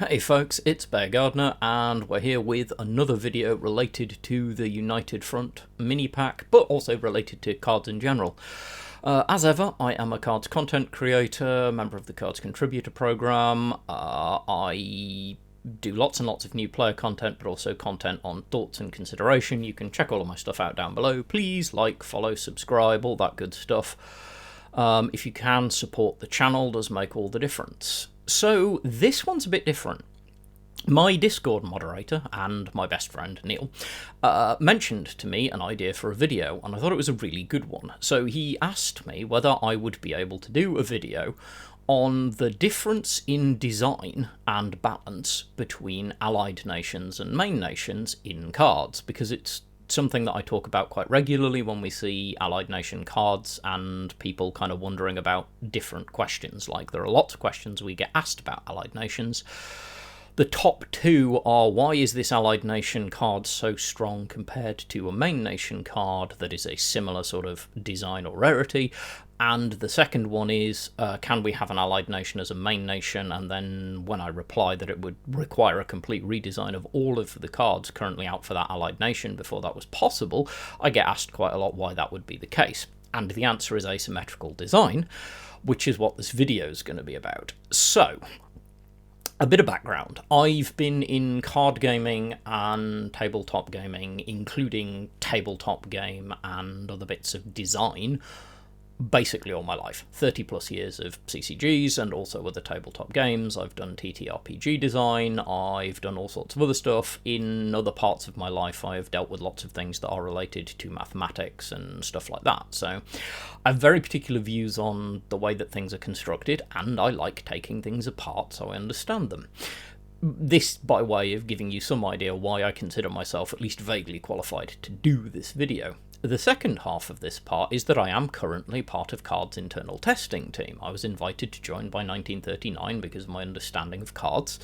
Hey folks, it's Bear Gardner, and we're here with another video related to the United Front mini pack, but also related to cards in general. As ever, I am a Cards Content Creator, member of the Cards Contributor Program. I do lots and lots of new player content, but also content on thoughts and consideration. You can check all of my stuff out down below. Please like, follow, subscribe, all that good stuff. If you can, support the channel, does make all the difference. So this one's a bit different. My Discord moderator and my best friend, Neil, mentioned to me an idea for a video, and I thought it was a really good one. So he asked me whether I would be able to do a video on the difference in design and balance between allied nations and main nations in cards, because it's something that I talk about quite regularly when we see allied nation cards and people kind of wondering about different questions. Like, there are lots of questions we get asked about allied nations. The top two are, why is this allied nation card so strong compared to a main nation card that is a similar sort of design or rarity? And the second one is, can we have an allied nation as a main nation? And then when I reply that it would require a complete redesign of all of the cards currently out for that allied nation before that was possible, I get asked quite a lot why that would be the case. And the answer is asymmetrical design, which is what this video is going to be about. So, a bit of background. I've been in card gaming and tabletop gaming, including tabletop game and other bits of design, basically all my life. 30 plus years of CCGs and also other tabletop games. I've done TTRPG design, I've done all sorts of other stuff. In other parts of my life I've dealt with lots of things that are related to mathematics and stuff like that. So I have very particular views on the way that things are constructed, and I like taking things apart so I understand them. This by way of giving you some idea why I consider myself at least vaguely qualified to do this video. The second half of this part is that I am currently part of Cards' internal testing team. I was invited to join by 1939 because of my understanding of cards.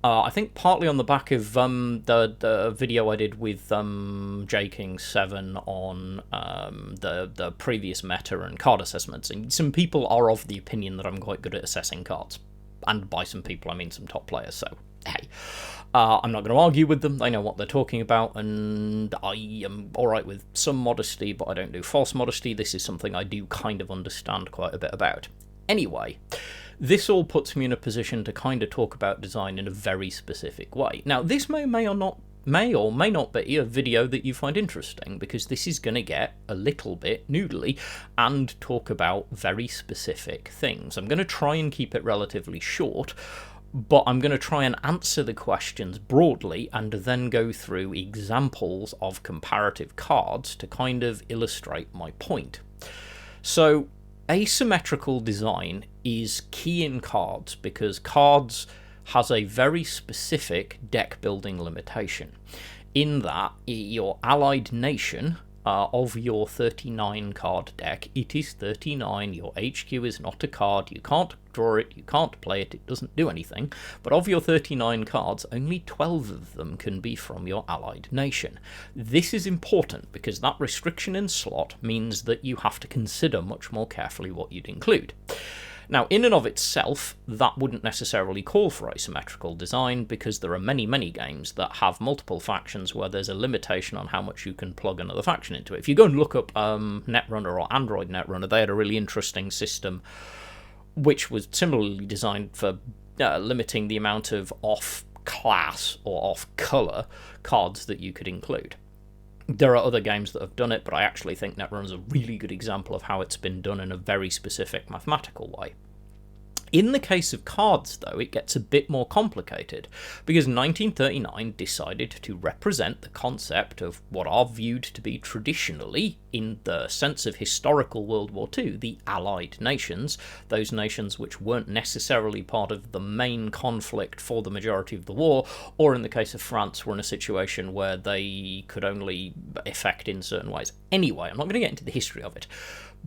I think partly on the back of the video I did with JKing7 on the previous meta and card assessments. And some people are of the opinion that I'm quite good at assessing cards. And by some people, I mean some top players, so hey. I'm not going to argue with them, they know what they're talking about, and I am alright with some modesty, but I don't do false modesty. This is something I do kind of understand quite a bit about. Anyway, this all puts me in a position to kind of talk about design in a very specific way. Now, this may or may not be a video that you find interesting, because this is going to get a little bit noodly and talk about very specific things. I'm going to try and keep it relatively short, but I'm going to try and answer the questions broadly and then go through examples of comparative cards to kind of illustrate my point. So, asymmetrical design is key in cards because cards has a very specific deck building limitation, in that your allied nation of your 39 card deck, it is 39, your HQ is not a card, you can't draw it, you can't play it, it doesn't do anything, but of your 39 cards, only 12 of them can be from your allied nation. This is important because that restriction in slot means that you have to consider much more carefully what you'd include. Now, in and of itself, that wouldn't necessarily call for asymmetrical design, because there are many, many games that have multiple factions where there's a limitation on how much you can plug another faction into it. If you go and look up Netrunner or Android Netrunner, they had a really interesting system which was similarly designed for limiting the amount of off-class or off-colour cards that you could include. There are other games that have done it, but I actually think Netrunner is a really good example of how it's been done in a very specific mathematical way. In the case of cards, though, it gets a bit more complicated, because 1939 decided to represent the concept of what are viewed to be traditionally, in the sense of historical World War II, the Allied nations, those nations which weren't necessarily part of the main conflict for the majority of the war, or in the case of France, were in a situation where they could only effect in certain ways. Anyway, I'm not going to get into the history of it.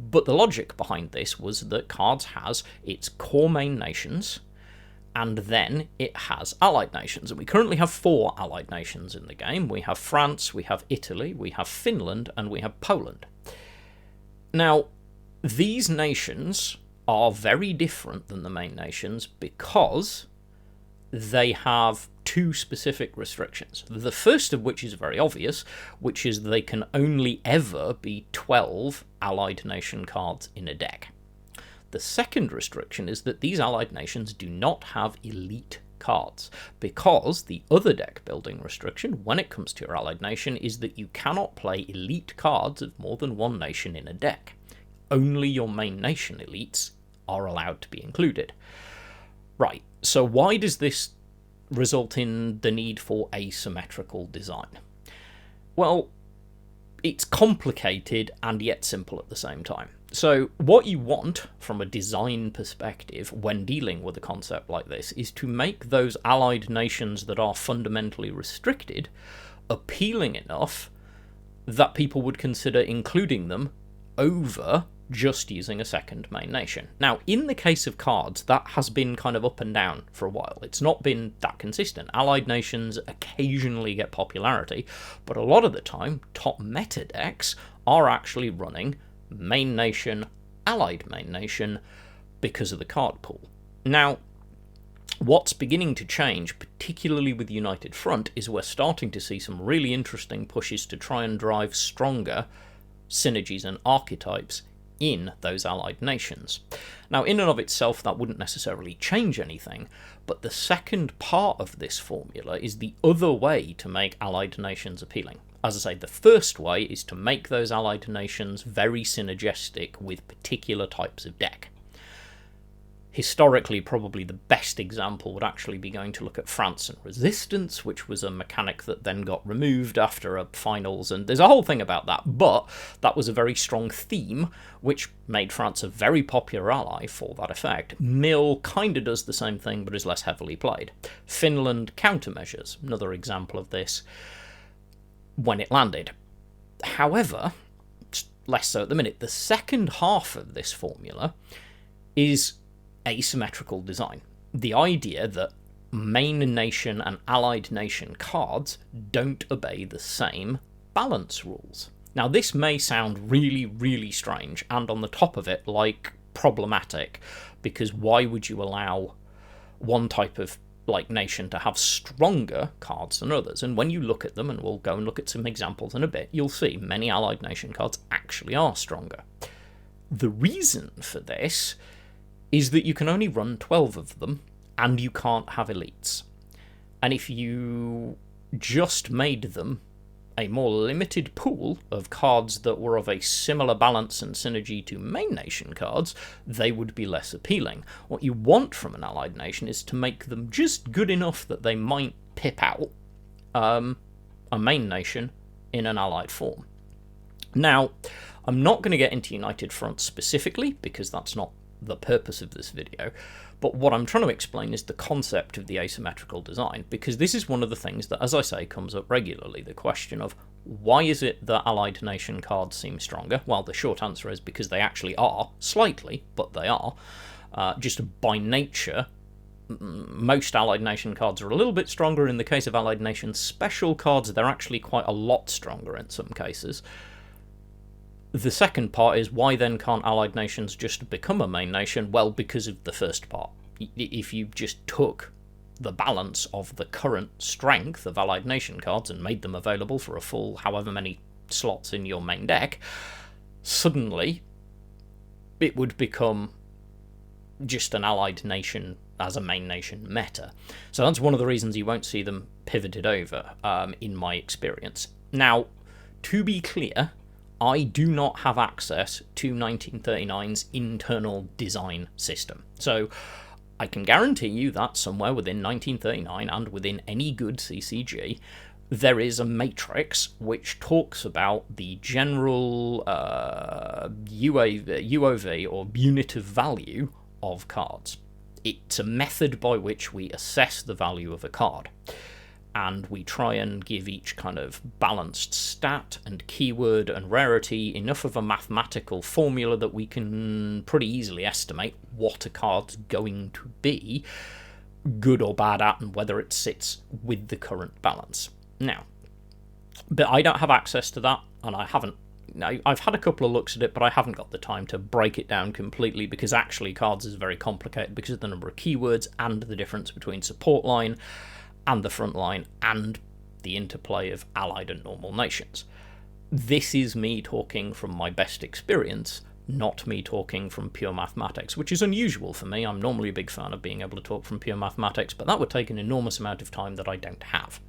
But the logic behind this was that cards has its core main nations, and then it has allied nations. And we currently have 4 allied nations in the game. We have France, we have Italy, we have Finland, and we have Poland. Now, these nations are very different than the main nations because they have two specific restrictions. The first of which is very obvious, which is they can only ever be 12 allied nation cards in a deck. The second restriction is that these allied nations do not have elite cards, because the other deck building restriction when it comes to your allied nation is that you cannot play elite cards of more than one nation in a deck. Only your main nation elites are allowed to be included. Right, so why does this result in the need for asymmetrical design? Well, it's complicated and yet simple at the same time. So what you want from a design perspective when dealing with a concept like this is to make those allied nations that are fundamentally restricted appealing enough that people would consider including them over just using a second main nation. Now, in the case of cards, that has been kind of up and down for a while. It's not been that consistent. Allied nations occasionally get popularity, but a lot of the time, top meta decks are actually running main nation, allied main nation, because of the card pool. Now, what's beginning to change, particularly with United Front, is we're starting to see some really interesting pushes to try and drive stronger synergies and archetypes in those allied nations. Now, in and of itself, that wouldn't necessarily change anything, but the second part of this formula is the other way to make allied nations appealing. As I say, the first way is to make those allied nations very synergistic with particular types of deck. Historically, probably the best example would actually be going to look at France and Resistance, which was a mechanic that then got removed after a finals, and there's a whole thing about that, but that was a very strong theme, which made France a very popular ally for that effect. Mill kind of does the same thing, but is less heavily played. Finland countermeasures, another example of this, when it landed. However, less so at the minute. The second half of this formula is asymmetrical design. The idea that main nation and allied nation cards don't obey the same balance rules. Now, this may sound really, really strange, and on the top of it, like, problematic, because why would you allow one type of nation to have stronger cards than others? And when you look at them, and we'll go and look at some examples in a bit, you'll see many allied nation cards actually are stronger. The reason for this is that you can only run 12 of them, and you can't have elites. And if you just made them a more limited pool of cards that were of a similar balance and synergy to main nation cards, they would be less appealing. What you want from an allied nation is to make them just good enough that they might pip out a main nation in an allied form. Now, I'm not going to get into United Front specifically, because that's not the purpose of this video, but what I'm trying to explain is the concept of the asymmetrical design, because this is one of the things that, as I say, comes up regularly, the question of why is it that allied nation cards seem stronger? Well, the short answer is because they actually are, slightly, but they are. Just by nature, most allied nation cards are a little bit stronger. In the case of allied nation special cards, they're actually quite a lot stronger in some cases. The second part is, why then can't allied nations just become a main nation? Well, because of the first part. If you just took the balance of the current strength of allied nation cards and made them available for a full however many slots in your main deck, suddenly it would become just an allied nation as a main nation meta. So that's one of the reasons you won't see them pivoted over, in my experience. Now, to be clear, I do not have access to 1939's internal design system. So I can guarantee you that somewhere within 1939 and within any good CCG, there is a matrix which talks about the general UOV, or unit of value, of cards. It's a method by which we assess the value of a card, and we try and give each kind of balanced stat and keyword and rarity enough of a mathematical formula that we can pretty easily estimate what a card's going to be good or bad at, and whether it sits with the current balance. Now, but I don't have access to that, and I haven't I've had a couple of looks at it, but I haven't got the time to break it down completely, because actually Cards is very complicated because of the number of keywords and the difference between support line and the front line and the interplay of allied and normal nations. This is me talking from my best experience, not me talking from pure mathematics, which is unusual for me. I'm normally a big fan of being able to talk from pure mathematics, but that would take an enormous amount of time that I don't have.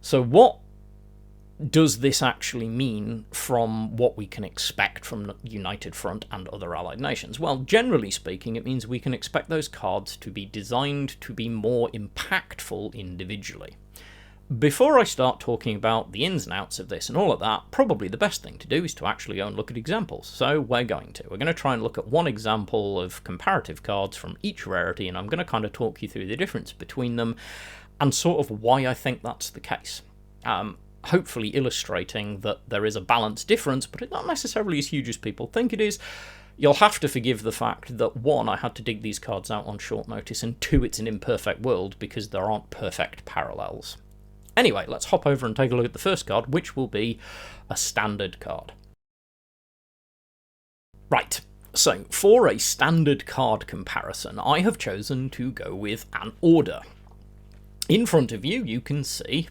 So what does this actually mean from what we can expect from United Front and other allied nations? Well, generally speaking, it means we can expect those cards to be designed to be more impactful individually. Before I start talking about the ins and outs of this and all of that, probably the best thing to do is to actually go and look at examples. So we're going to try and look at one example of comparative cards from each rarity, and I'm going to kind of talk you through the difference between them and sort of why I think that's the case. Hopefully illustrating that there is a balanced difference, but it's not necessarily as huge as people think it is. You'll have to forgive the fact that, one, I had to dig these cards out on short notice, and two, it's an imperfect world because there aren't perfect parallels. Anyway, let's hop over and take a look at the first card, which will be a standard card. Right, so for a standard card comparison, I have chosen to go with an order. In front of you, you can see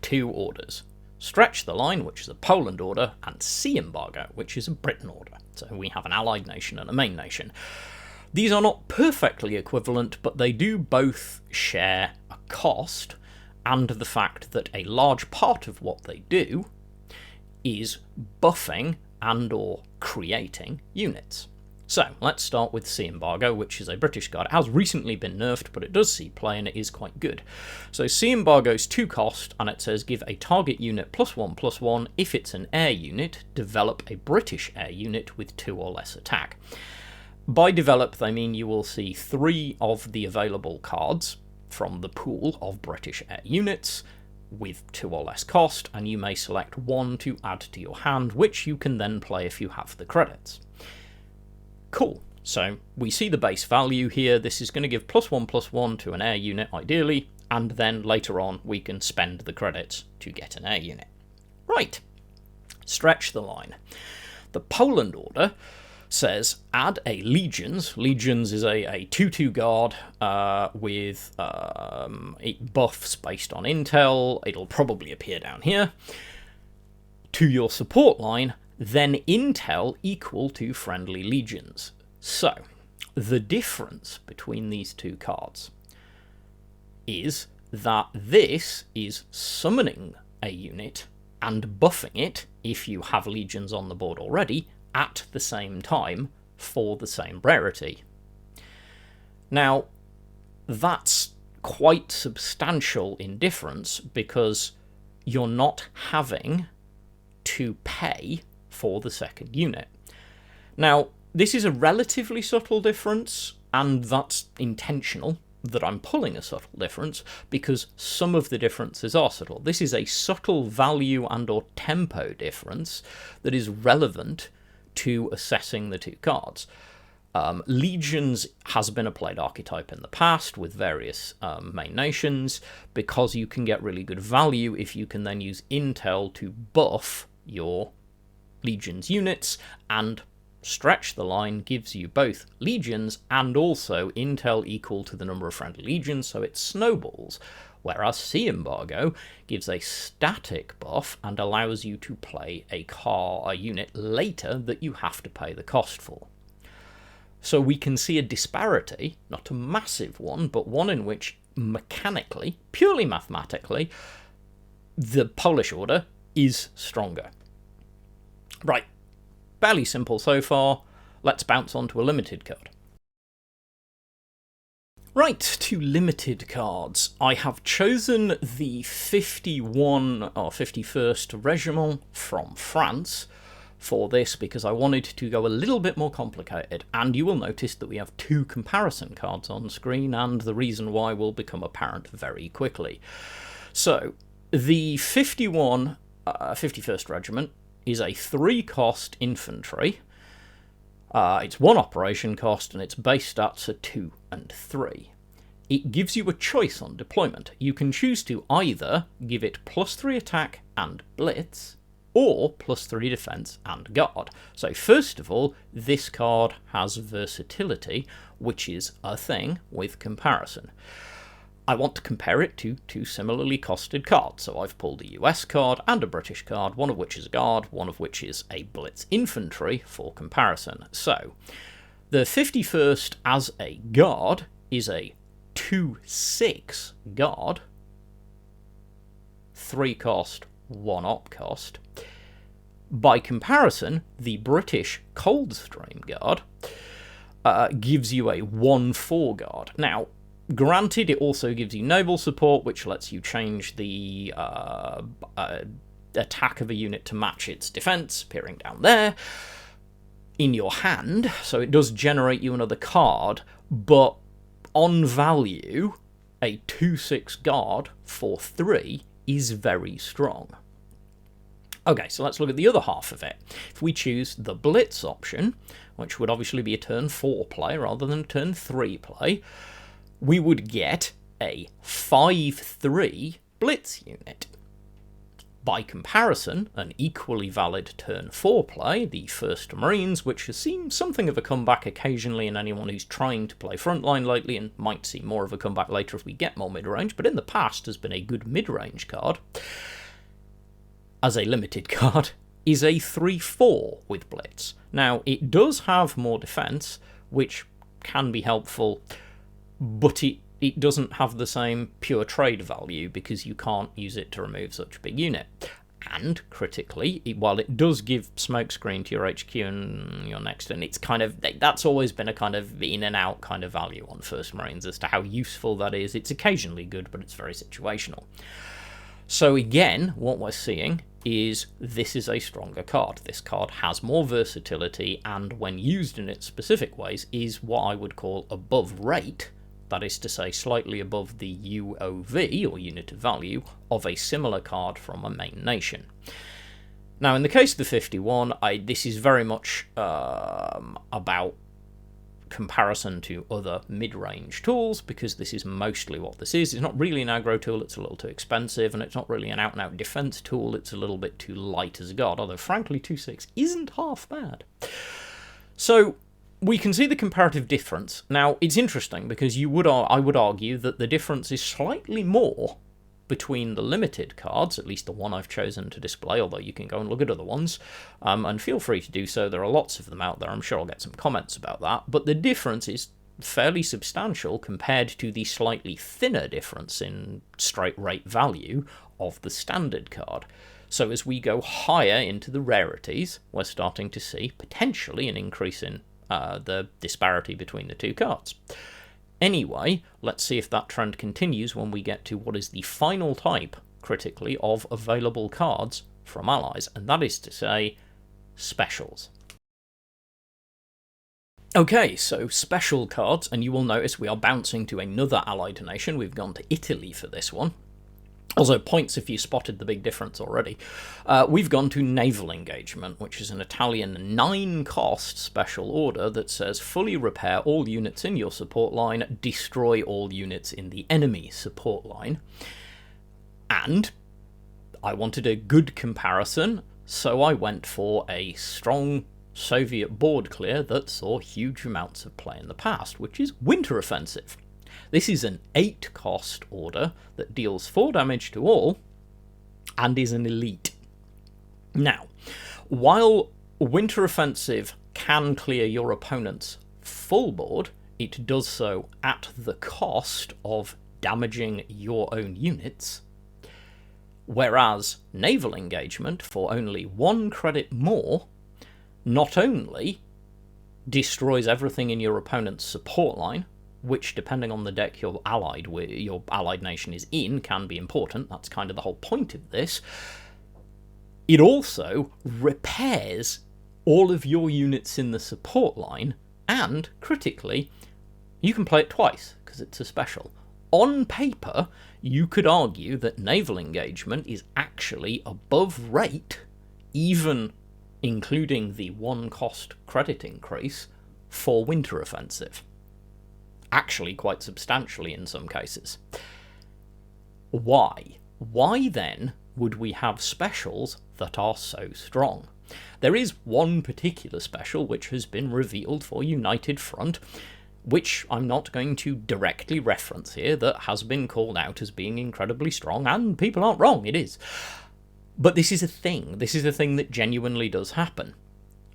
two orders. Stretch the Line, which is a Poland order, and Sea Embargo, which is a Britain order. So we have an allied nation and a main nation. These are not perfectly equivalent, but they do both share a cost, and the fact that a large part of what they do is buffing and or creating units. So let's start with Sea Embargo, which is a British card. It has recently been nerfed, but it does see play and it is quite good. So Sea Embargo's 2 cost, and it says give a target unit +1/+1. If it's an air unit, develop a British air unit with 2 or less attack. By develop, they mean you will see 3 of the available cards from the pool of British air units with 2 or less cost, and you may select 1 to add to your hand, which you can then play if you have the credits. Cool, so we see the base value here. This is going to give +1/+1 to an air unit ideally, and then later on we can spend the credits to get an air unit. Right, Stretch the Line. The Poland order says add a Legions. Legions is a 2/2 guard with it buffs based on intel. It'll probably appear down here. To your support line, then intel equal to friendly legions. So the difference between these 2 cards is that this is summoning a unit and buffing it, if you have legions on the board already, at the same time for the same rarity. Now, that's quite substantial in difference because you're not having to pay for the second unit. Now, this is a relatively subtle difference, and that's intentional that I'm pulling a subtle difference because some of the differences are subtle. This is a subtle value and or tempo difference that is relevant to assessing the 2 cards. Legions has been a played archetype in the past with various main nations because you can get really good value if you can then use intel to buff your Legions units, and Stretch the Line gives you both Legions and also intel equal to the number of friendly legions, so it snowballs, whereas Sea Embargo gives a static buff and allows you to play a unit later that you have to pay the cost for. So we can see a disparity, not a massive one, but one in which mechanically, purely mathematically, the Polish order is stronger. Right, fairly simple so far. Let's bounce on to a limited card. Right, to limited cards. I have chosen the 51 or 51st Regiment from France for this because I wanted to go a little bit more complicated, and you will notice that we have 2 comparison cards on screen, and the reason why will become apparent very quickly. So, the 51st Regiment is a 3-cost infantry. It's 1 operation cost, and its base stats are 2 and 3. It gives you a choice on deployment. You can choose to either give it +3 attack and blitz, or +3 defense and guard. So first of all, this card has versatility, which is a thing with comparison. I want to compare it to two similarly costed cards, so I've pulled a US card and a British card, one of which is a guard, one of which is a Blitz infantry for comparison. So, the 51st as a guard is a 2/6 guard, 3 cost, 1 op cost. By comparison, the British Coldstream guard gives you a 1/4 guard. Now, granted, it also gives you naval support, which lets you change the attack of a unit to match its defense, appearing down there, in your hand, so it does generate you another card, but on value, a 2/6 guard for 3 is very strong. Okay, so let's look at the other half of it. If we choose the Blitz option, which would obviously be a turn 4 play rather than a turn 3 play, we would get a 5/3 Blitz unit. By comparison, an equally valid turn 4 play, the 1st Marines, which has seen something of a comeback occasionally in anyone who's trying to play frontline lately, and might see more of a comeback later if we get more mid-range, but in the past has been a good mid-range card, as a limited card, is a 3/4 with Blitz. Now, it does have more defense, which can be helpful, but it doesn't have the same pure trade value because you can't use it to remove such a big unit. And critically, while it does give smokescreen to your HQ and your next turn, it's kind of, that's always been a kind of in and out kind of value on 1st Marines as to how useful that is. It's occasionally good, but it's very situational. So again, what we're seeing is this is a stronger card. This card has more versatility, and when used in its specific ways, is what I would call above rate. That is to say, slightly above the UOV, or unit of value, of a similar card from a main nation. Now, in the case of the 51, this is very much about comparison to other mid-range tools, because this is mostly what this is. It's not really an aggro tool, it's a little too expensive, and it's not really an out-and-out defense tool, it's a little bit too light as a guard, although frankly 2/6 isn't half bad. So, we can see the comparative difference. Now, it's interesting because I would argue that the difference is slightly more between the limited cards, at least the one I've chosen to display, although you can go and look at other ones, and feel free to do so. There are lots of them out there. I'm sure I'll get some comments about that. But the difference is fairly substantial compared to the slightly thinner difference in straight rate value of the standard card. So as we go higher into the rarities, we're starting to see potentially an increase in the disparity between the two cards. Anyway, let's see if that trend continues when we get to what is the final type, critically, of available cards from allies, and that is to say, specials. Okay, so special cards, and you will notice we are bouncing to another allied nation. We've gone to Italy for this one. Also, points if you spotted the big difference already. We've gone to Naval Engagement, which is an Italian 9-cost special order that says fully repair all units in your support line, destroy all units in the enemy support line. And I wanted a good comparison, so I went for a strong Soviet board clear that saw huge amounts of play in the past, which is Winter Offensive. This is an 8-cost order that deals 4 damage to all and is an elite. Now, while Winter Offensive can clear your opponent's full board, it does so at the cost of damaging your own units, whereas Naval Engagement, for only 1 credit more, not only destroys everything in your opponent's support line, which, depending on the deck your allied nation is in, can be important. That's kind of the whole point of this. It also repairs all of your units in the support line, and, critically, you can play it twice, because it's a special. On paper, you could argue that Naval Engagement is actually above rate, even including the 1-cost credit increase, for Winter Offensive. Actually quite substantially in some cases. Why? Why then would we have specials that are so strong? There is one particular special which has been revealed for United Front, which I'm not going to directly reference here, that has been called out as being incredibly strong, and people aren't wrong, it is. But this is a thing. This is a thing that genuinely does happen.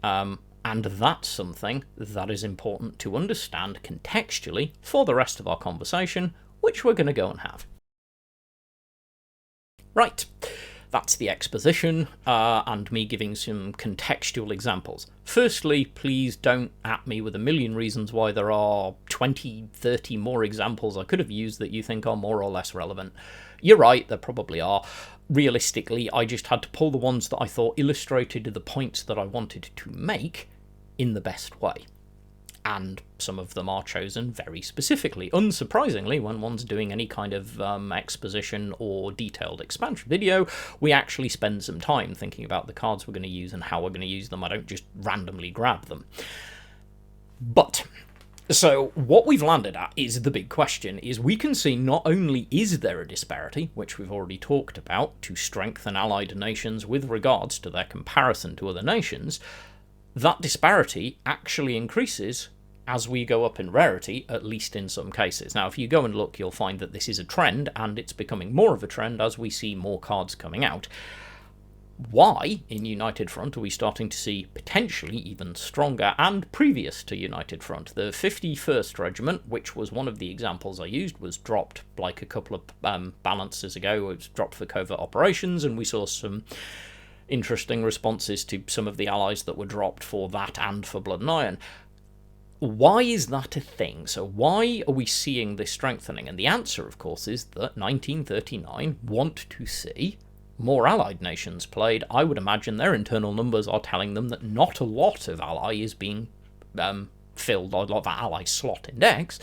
And that's something that is important to understand contextually for the rest of our conversation, which we're going to go and have. Right, that's the exposition and me giving some contextual examples. Firstly, please don't at me with a million reasons why there are 20, 30 more examples I could have used that you think are more or less relevant. You're right, there probably are. Realistically, I just had to pull the ones that I thought illustrated the points that I wanted to make in the best way. And some of them are chosen very specifically. Unsurprisingly, when one's doing any kind of exposition or detailed expansion video, we actually spend some time thinking about the cards we're going to use and how we're going to use them. I don't just randomly grab them. But so what we've landed at is the big question, is we can see not only is there a disparity, which we've already talked about, to strengthen allied nations with regards to their comparison to other nations, that disparity actually increases as we go up in rarity, at least in some cases. Now, if you go and look, you'll find that this is a trend, and it's becoming more of a trend as we see more cards coming out. Why, in United Front, are we starting to see potentially even stronger and previous to United Front? The 51st Regiment, which was one of the examples I used, was dropped like a couple of balances ago. It was dropped for covert operations, and we saw some interesting responses to some of the allies that were dropped for that and for Blood and Iron. Why is that a thing? So why are we seeing this strengthening? And the answer, of course, is that 1939 want to see more allied nations played. I would imagine their internal numbers are telling them that not a lot of ally is being filled, or a lot of ally slot index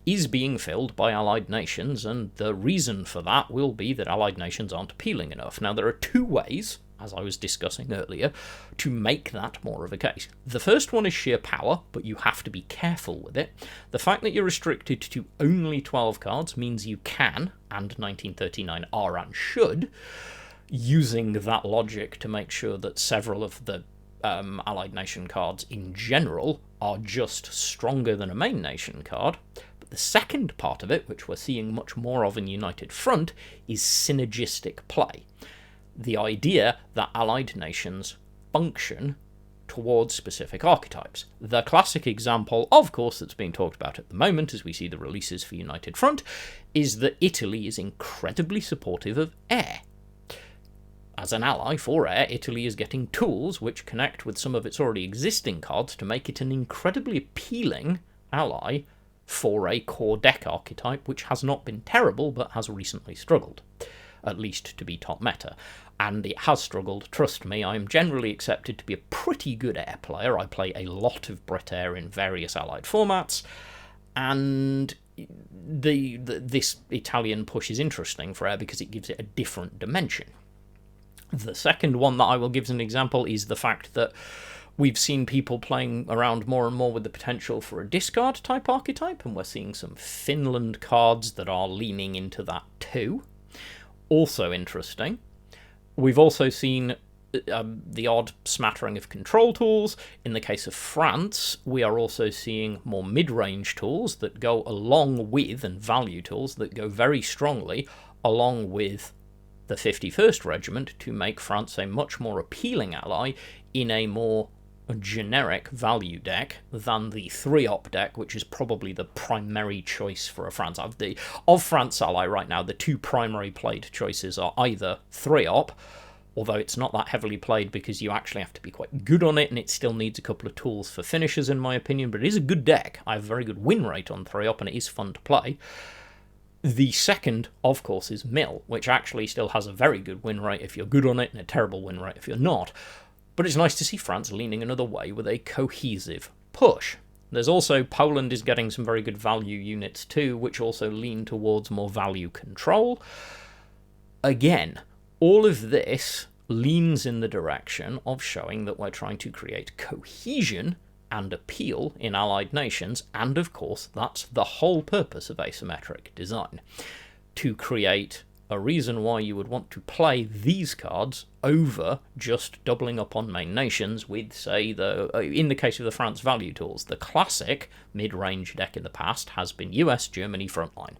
is being filled by allied nations, and the reason for that will be that allied nations aren't appealing enough. Now, there are two ways, as I was discussing earlier, to make that more of a case. The first one is sheer power, but you have to be careful with it. The fact that you're restricted to only 12 cards means you can, and 1939 are and should, using that logic to make sure that several of the allied nation cards in general are just stronger than a main nation card. But the second part of it, which we're seeing much more of in United Front, is synergistic play. The idea that allied nations function towards specific archetypes. The classic example, of course, that's being talked about at the moment as we see the releases for United Front, is that Italy is incredibly supportive of air. As an ally for air, Italy is getting tools which connect with some of its already existing cards to make it an incredibly appealing ally for a core deck archetype, which has not been terrible but has recently struggled, at least to be top meta. And it has struggled, trust me. I am generally accepted to be a pretty good air player. I play a lot of Brit Air in various allied formats, and this Italian push is interesting for air because it gives it a different dimension. The second one that I will give as an example is the fact that we've seen people playing around more and more with the potential for a discard type archetype, and we're seeing some Finland cards that are leaning into that too. Also interesting. We've also seen the odd smattering of control tools. In the case of France, we are also seeing more mid-range tools that go along with, and value tools that go very strongly along with the 51st Regiment to make France a much more appealing ally in a more generic value deck than the 3-op deck, which is probably the primary choice for a France. Of France ally right now, the two primary played choices are either 3-op, although it's not that heavily played because you actually have to be quite good on it, and it still needs a couple of tools for finishers in my opinion, but it is a good deck. I have a very good win rate on 3-op, and it is fun to play. The second, of course, is Mill, which actually still has a very good win rate if you're good on it, and a terrible win rate if you're not. But it's nice to see France leaning another way with a cohesive push. There's also Poland is getting some very good value units too, which also lean towards more value control. Again, all of this leans in the direction of showing that we're trying to create cohesion and appeal in allied nations, and of course that's the whole purpose of asymmetric design, to create a reason why you would want to play these cards over just doubling up on main nations with, say, in the case of the France value tools, the classic mid-range deck in the past has been US, Germany frontline.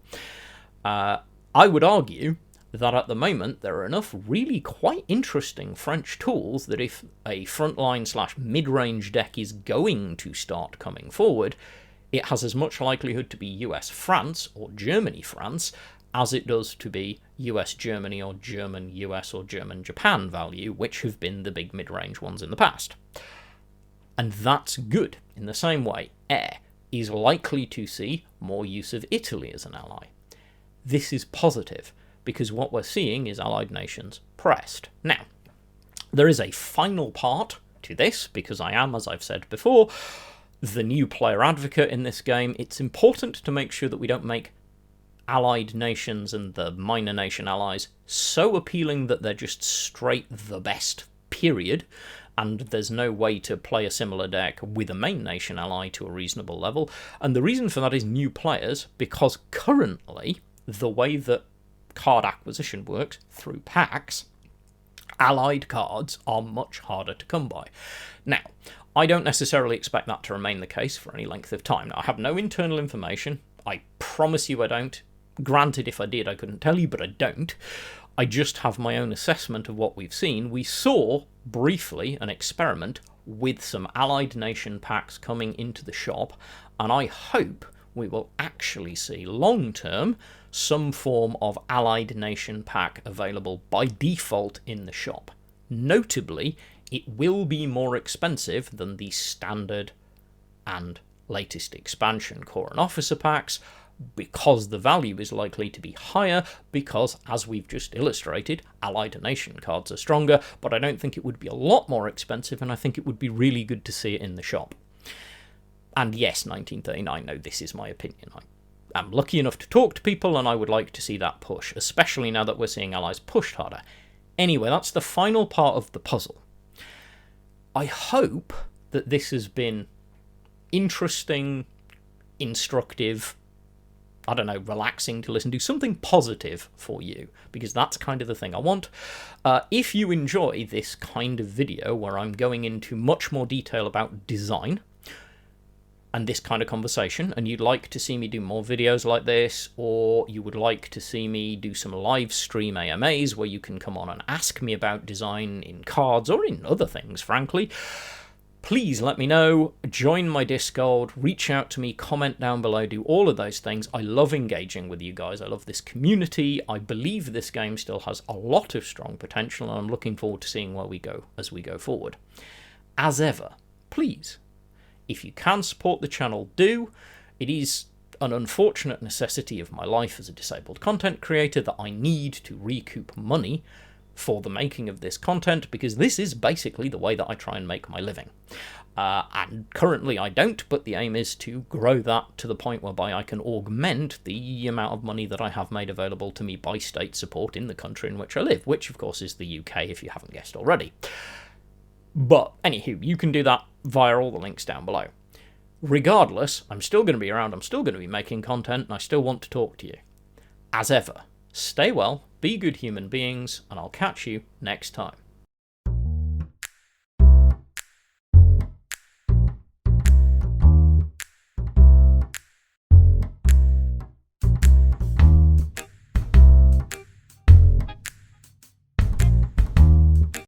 I would argue that at the moment there are enough really quite interesting French tools that if a frontline/mid-range deck is going to start coming forward, it has as much likelihood to be US-France or Germany-France as it does to be US-Germany or German-US or German-Japan value, which have been the big mid-range ones in the past. And that's good. In the same way, Air is likely to see more use of Italy as an ally. This is positive, because what we're seeing is allied nations pressed. Now, there is a final part to this, because I am, as I've said before, the new player advocate in this game. It's important to make sure that we don't make allied nations and the minor nation allies so appealing that they're just straight the best, period, and there's no way to play a similar deck with a main nation ally to a reasonable level. And the reason for that is new players, because currently the way that card acquisition works through packs, allied cards are much harder to come by. Now, I don't necessarily expect that to remain the case for any length of time. Now, I have no internal information. I promise you I don't. Granted, if I did, I couldn't tell you, but I don't. I just have my own assessment of what we've seen. We saw, briefly, an experiment with some allied nation packs coming into the shop, and I hope we will actually see, long-term, some form of allied nation pack available by default in the shop. Notably, it will be more expensive than the standard and latest expansion core and officer packs, because the value is likely to be higher, because, as we've just illustrated, allied nation cards are stronger, but I don't think it would be a lot more expensive, and I think it would be really good to see it in the shop. And yes, 1939, no, this is my opinion. I am lucky enough to talk to people, and I would like to see that push, especially now that we're seeing allies pushed harder. Anyway, that's the final part of the puzzle. I hope that this has been interesting, instructive, I don't know, relaxing to listen to, something positive for you, because that's kind of the thing I want. If you enjoy this kind of video where I'm going into much more detail about design and this kind of conversation, and you'd like to see me do more videos like this, or you would like to see me do some live stream AMAs where you can come on and ask me about design in cards or in other things, frankly, please let me know, join my Discord, reach out to me, comment down below, do all of those things. I love engaging with you guys. I love this community. I believe this game still has a lot of strong potential, and I'm looking forward to seeing where we go as we go forward. As ever, please, if you can support the channel, do. It is an unfortunate necessity of my life as a disabled content creator that I need to recoup money for the making of this content, because this is basically the way that I try and make my living. And currently I don't, but the aim is to grow that to the point whereby I can augment the amount of money that I have made available to me by state support in the country in which I live, which of course is the UK, if you haven't guessed already. But anywho, you can do that via all the links down below. Regardless, I'm still going to be around, I'm still going to be making content, and I still want to talk to you. As ever, stay well, be good human beings, and I'll catch you next time.